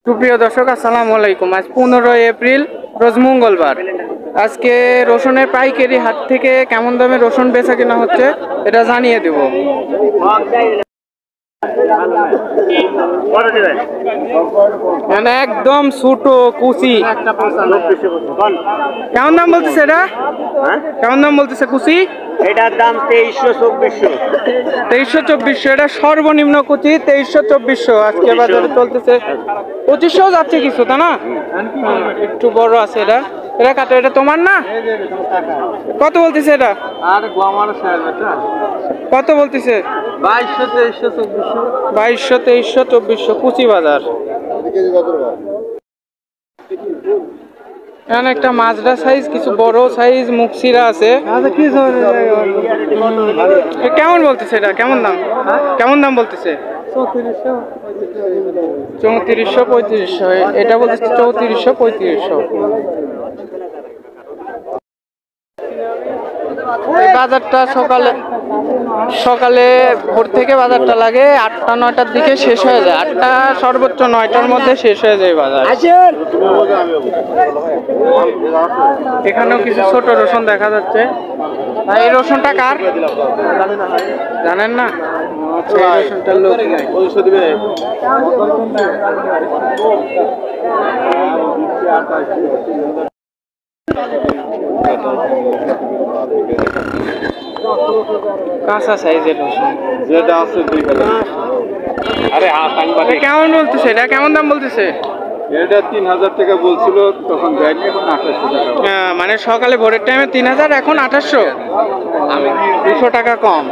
সুপ্রিয় দর্শক, আসসালামু আলাইকুম। আজ 15 এপ্রিল, রোজ মঙ্গলবার। আজকে রসুনের পাইকারি হাট থেকে কেমন দামে রসুন বেচা কেনা হচ্ছে এটা জানিয়ে দেব। একদম ছোট কুচি। কেমন দাম বলতেছে এটা? কেমন দাম বলতেছে কুচি? এটার দাম 2300-2400। এটা সর্বনিম্ন কুচি 2300-2400। আজকে বাজারে চলতেছে 2500 যাচ্ছে কিছু, তা না? একটু বড় আছে এটা। এটা কাটো, এটা তোমার না? কত বলতেছে এটা? কত বলতেছে? 2200-2300-2400 কুচি বাজার। এখানে একটা মাজরা সাইজ, কিছু বড় সাইজ মুকসিরা আছে। কেমন বলতেছে এটা? কেমন দাম? কেমন দাম বলতেছে? 3400-3500। এটা বলতেছে 3400-3500। এই বাজারটা সকালে ভোর থেকে বাজারটা লাগে 8টা-9টার দিকে শেষ হয়ে যায়। 8টা সর্বোচ্চ 9টার মধ্যে শেষ হয়ে যায় বাজার। এখানেও কিছু ছোট রসুন দেখা যাচ্ছে। এই রসুনটা কার জানেন না? আচ্ছা, এই রসুনটার লোক নাই। কাঁচা সাইজের রসুন যেটা আছে 2000। কেমন বলতেছে এটা? কেমন দাম বলতেছে? এটা 3000 টাকা বলছিল তখন, যায়নি, এখন 2800 টাকা। মানে সকালে ভোরের টাইমে 3000, এখন 2800। 200 টাকা কম।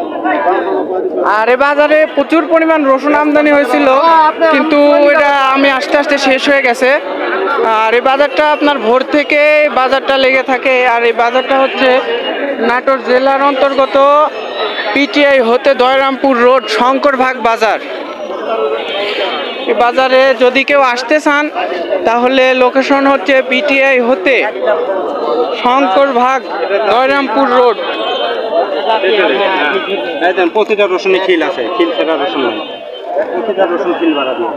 আর এ বাজারে প্রচুর পরিমাণ রসুন আমদানি হয়েছিল, কিন্তু এটা আমি আস্তে আস্তে শেষ হয়ে গেছে। আর এই বাজারটা আপনার ভোর থেকে বাজারটা লেগে থাকে। আর এই বাজারটা হচ্ছে নাটোর জেলার অন্তর্গত পিটিআই হতে দয়রামপুর রোড শঙ্করভাগ বাজার। এই বাজারে যদি কেউ আসতে চান তাহলে লোকেশন হচ্ছে পিটিআই হতে শঙ্করভাগ দয়রামপুর রোড। প্রতিটা রসুনে খিল আছে, খিল ছাড়া রসুন নেই। প্রতিটা রসুন খিল বাড়া দিয়ে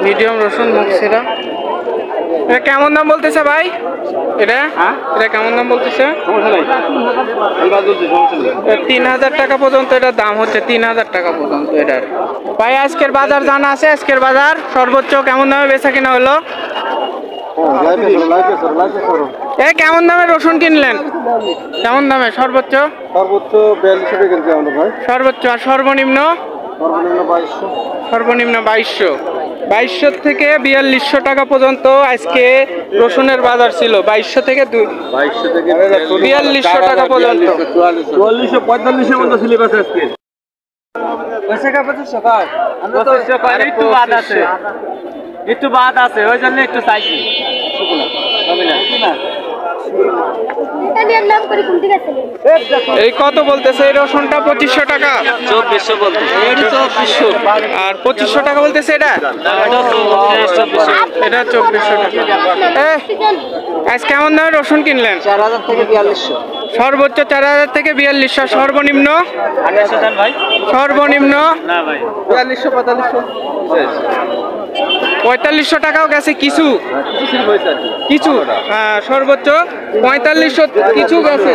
মিডিয়াম রসুন মুখসেরা। এটা কেমন দাম বলতেছে ভাই? এটা কেমন দাম বলতেছে? 3000 টাকা পর্যন্ত এটার দাম হচ্ছে। 3000 টাকা পর্যন্ত এটার। ভাই আজকের বাজার জানা আছে? আজকের বাজার সর্বোচ্চ কেমন দামে বেচা কিনা হলো? কেমন দামে রসুন কিনলেন? কেমন দামে সর্বোচ্চ? সর্বোচ্চ 4200 টাকা কিনছি আমরা ভাই। সর্বোচ্চ। আর সর্বনিম্ন? সর্বনিম্ন 2200। 2200 থেকে 4200 টাকা পর্যন্ত আজকে রসুনের বাজার ছিল। 2200 থেকে 4200 টাকা পর্যন্ত। 4445 মতো স্লিপ আছে আজকে। একটু বাদ আছে, ওই জন্য একটু চাইছি। এই কত বলতেছে এই রসুনটা? 2500 টাকা। 2400 বলতেছে। আর 2500 টাকা বলতেছে এটা? এটা 2400 টাকা। আজ কেমন দামে রসুন কিনলেন? 4000 থেকে 4200। সর্বোচ্চ 4000 থেকে 4200। সর্বনিম্ন? সর্বনিম্ন 4200-4500 4500 টাকাও গেছে কিছু কিছু। সর্বোচ্চ 4500 কিছু গেছে।